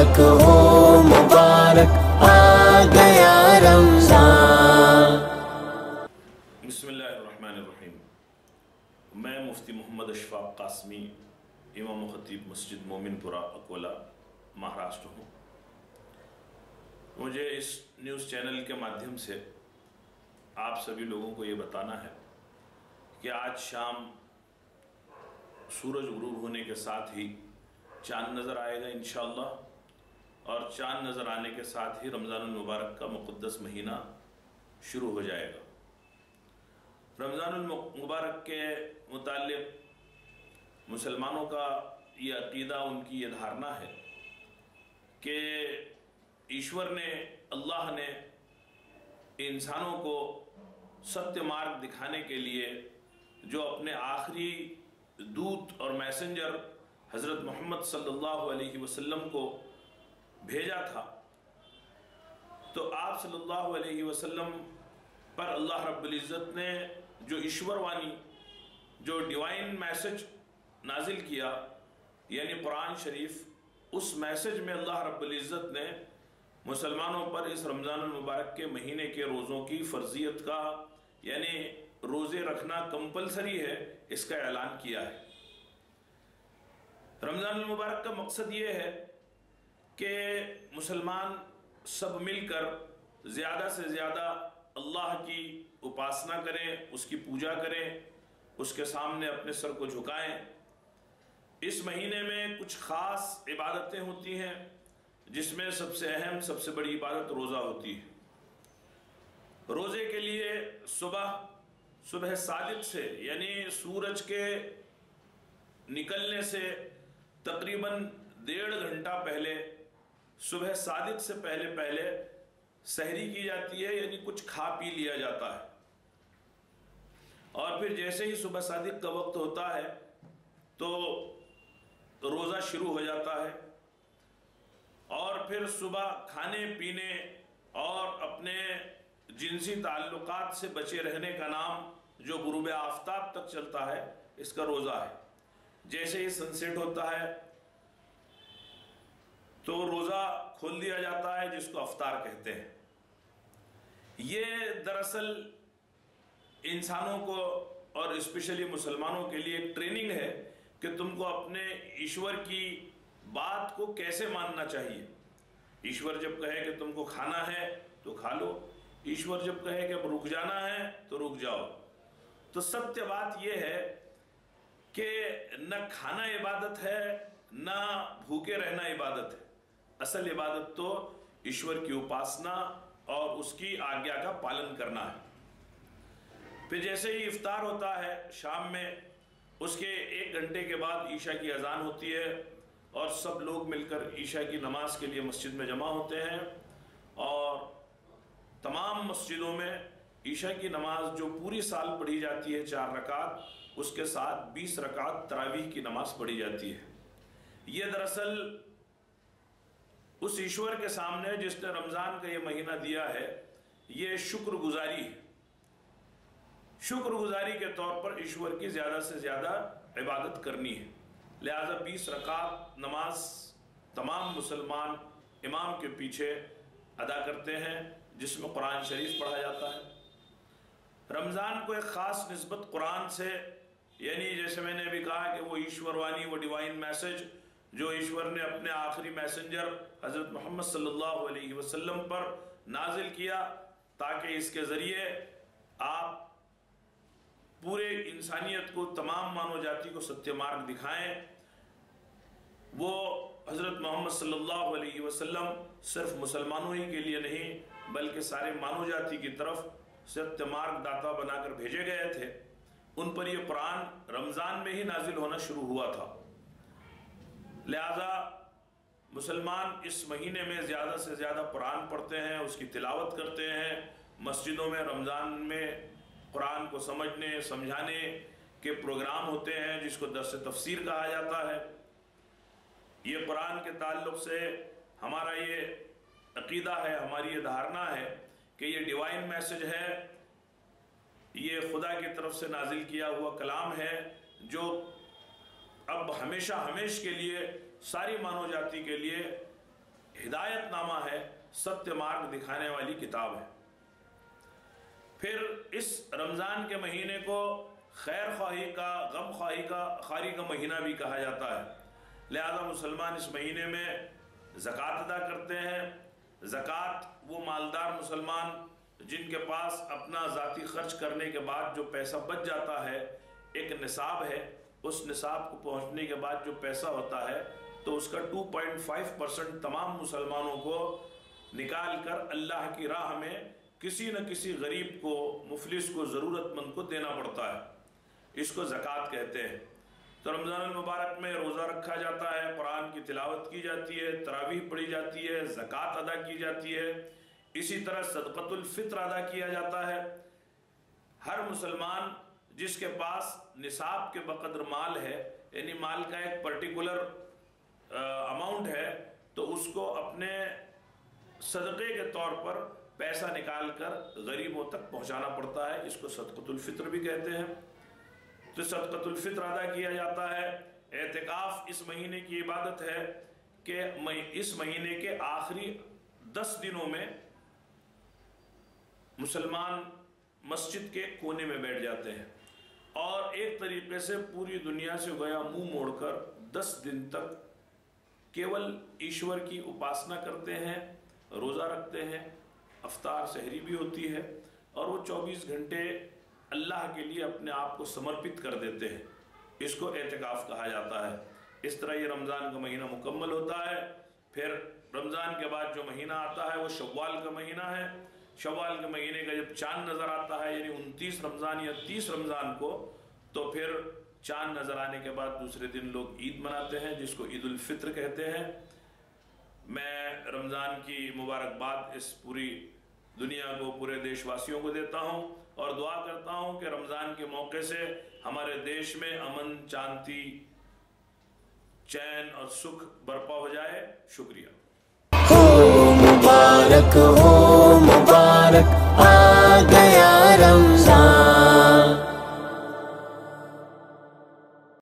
मुबारक हो मुबारक आ गया रमजान। बिस्मिल्लाहिर्रहमानिर्रहीम। मैं मुफ्ती मोहम्मद अशफाक कासमी, इमाम खतीब मस्जिद मोमिनपुरा अकोला, महाराष्ट्र हूँ। मुझे इस न्यूज़ चैनल के माध्यम से आप सभी लोगों को ये बताना है कि आज शाम सूरज गुरूब होने के साथ ही चाँद नज़र आएगा इंशाअल्लाह, और चाँद नज़र आने के साथ ही रमज़ानुल मुबारक का मुक़द्दस महीना शुरू हो जाएगा। रमज़ानुल मुबारक के मुताल्लिक़ मुसलमानों का ये अक़ीदा, उनकी ये धारणा है कि ईश्वर ने, अल्लाह ने इंसानों को सत्य मार्ग दिखाने के लिए जो अपने आखिरी दूत और मैसेंजर हज़रत मोहम्मद सल्लल्लाहु अलैहि वसल्लम को भेजा था, तो आप सल्लल्लाहु अलैहि वसल्लम पर अल्लाह रब्बुल इज़्ज़त ने जो ईश्वरवाणी, जो डिवाइन मैसेज नाजिल किया, यानी कुरान शरीफ, उस मैसेज में अल्लाह रब्बुल इज़्ज़त ने मुसलमानों पर इस रमज़ानुल मुबारक के महीने के रोज़ों की फ़र्ज़ियत का, यानी रोज़े रखना कंपलसरी है, इसका ऐलान किया है। रमज़ानुल मुबारक का मकसद ये है कि मुसलमान सब मिलकर ज़्यादा से ज़्यादा अल्लाह की उपासना करें, उसकी पूजा करें, उसके सामने अपने सर को झुकाएं। इस महीने में कुछ ख़ास इबादतें होती हैं, जिसमें सबसे अहम, सबसे बड़ी इबादत रोज़ा होती है। रोज़े के लिए सुबह सादिक से, यानी सूरज के निकलने से तकरीबन 1.5 घंटा पहले, सुबह सादिक से पहले सहरी की जाती है, यानी कुछ खा पी लिया जाता है। और फिर जैसे ही सुबह सादिक का वक्त होता है तो रोज़ा शुरू हो जाता है, और फिर सुबह खाने पीने और अपने जिनसी ताल्लुकात से बचे रहने का नाम जो गुरूब आफ्ताब तक चलता है, इसका रोज़ा है। जैसे ही सनसेट होता है तो रोज़ा खोल दिया जाता है, जिसको अफ्तार कहते हैं। ये दरअसल इंसानों को और स्पेशली मुसलमानों के लिए एक ट्रेनिंग है कि तुमको अपने ईश्वर की बात को कैसे मानना चाहिए। ईश्वर जब कहे कि तुमको खाना है तो खा लो, ईश्वर जब कहे कि अब रुक जाना है तो रुक जाओ। तो सत्य बात यह है कि न खाना इबादत है, न भूखे रहना इबादत है। असल इबादत तो ईश्वर की उपासना और उसकी आज्ञा का पालन करना है। फिर जैसे ही इफ्तार होता है शाम में, उसके 1 घंटे के बाद ईशा की अजान होती है, और सब लोग मिलकर ईशा की नमाज के लिए मस्जिद में जमा होते हैं। और तमाम मस्जिदों में ईशा की नमाज जो पूरी साल पढ़ी जाती है 4 रकात, उसके साथ 20 रकात तरावीह की नमाज पढ़ी जाती है। ये दरअसल उस ईश्वर के सामने जिसने रमज़ान का ये महीना दिया है, ये शुक्रगुजारी है। शुक्रगुजारी के तौर पर ईश्वर की ज़्यादा से ज़्यादा इबादत करनी है। लिहाजा 20 रकात नमाज तमाम मुसलमान इमाम के पीछे अदा करते हैं, जिसमें कुरान शरीफ पढ़ा जाता है। रमज़ान को एक ख़ास निस्बत कुरान से, यानी जैसे मैंने अभी कहा कि वो ईश्वरवाणी, वो डिवाइन मैसेज जो ईश्वर ने अपने आखिरी मैसेंजर हज़रत मोहम्मद सल्लल्लाहु अलैहि वसल्लम पर नाजिल किया, ताकि इसके ज़रिए आप पूरे इंसानियत को, तमाम मानव जाति को सत्य मार्ग दिखाएं। वो हज़रत मोहम्मद सल्लल्लाहु अलैहि वसल्लम सिर्फ मुसलमानों ही के लिए नहीं, बल्कि सारे मानव जाति की तरफ सत्य मार्ग दाता बनाकर भेजे गए थे। उन पर यह कुरान रमज़ान में ही नाजिल होना शुरू हुआ था। लिहाजा मुसलमान इस महीने में ज़्यादा से ज़्यादा कुरान पढ़ते हैं, उसकी तिलावत करते हैं। मस्जिदों में रमज़ान में कुरान को समझने, समझाने के प्रोग्राम होते हैं, जिसको दर्स तफसीर कहा जाता है। ये कुरान के ताल्लुक़ से हमारा ये अक़ीदा है, हमारी ये धारणा है कि ये डिवाइन मैसेज है, ये खुदा की तरफ से नाजिल किया हुआ कलाम है, जो अब हमेशा हमेश के लिए सारी मानव जाति के लिए हिदायत नामा है, सत्य मार्ग दिखाने वाली किताब है। फिर इस रमज़ान के महीने को खैर ख्वाही का, गम खारी का महीना भी कहा जाता है। लिहाजा मुसलमान इस महीने में ज़कात अदा करते हैं। ज़कात वो मालदार मुसलमान जिनके पास अपना ज़ाती खर्च करने के बाद जो पैसा बच जाता है, एक निसाब है, उस निसाब को पहुंचने के बाद जो पैसा होता है तो उसका 2.5% तमाम मुसलमानों को निकाल कर अल्लाह की राह में किसी न किसी गरीब को, मुफलिस को, ज़रूरतमंद को देना पड़ता है। इसको ज़कात कहते हैं। तो रमज़ान मुबारक में रोज़ा रखा जाता है, कुरान की तिलावत की जाती है, तरावीह पढ़ी जाती है, ज़कात अदा की जाती है। इसी तरह सदक़तुल फ़ित्र अदा किया जाता है। हर मुसलमान जिसके पास निसाब के बक़द्र माल है, यानी माल का एक पर्टिकुलर अमाउंट है, तो उसको अपने सदक़े के तौर पर पैसा निकाल कर गरीबों तक पहुँचाना पड़ता है। इसको सदक़तुल फ़ित्र भी कहते हैं। तो सदक़तुल फ़ित्र अदा किया जाता है। एतिकाफ़ इस महीने की इबादत है कि इस महीने के आखिरी 10 दिनों में मुसलमान मस्जिद के कोने में बैठ जाते हैं और एक तरीके से पूरी दुनिया से गया मुंह मोड़कर 10 दिन तक केवल ईश्वर की उपासना करते हैं, रोज़ा रखते हैं, अफ्तार सहरी भी होती है और वो 24 घंटे अल्लाह के लिए अपने आप को समर्पित कर देते हैं। इसको एतिकाफ़ कहा जाता है। इस तरह ये रमज़ान का महीना मुकम्मल होता है। फिर रमज़ान के बाद जो महीना आता है वो शव्वाल का महीना है। शव्वाल के महीने का जब चांद नज़र आता है, यानी 29 रमज़ान या 30 रमज़ान को, तो फिर चांद नज़र आने के बाद दूसरे दिन लोग ईद मनाते हैं, जिसको ईद उल फित्र कहते हैं। मैं रमज़ान की मुबारकबाद इस पूरी दुनिया को, पूरे देशवासियों को देता हूँ और दुआ करता हूँ कि रमज़ान के मौके से हमारे देश में अमन, शांति, चैन और सुख बरपा हो जाए। शुक्रिया। हो मुबारक हो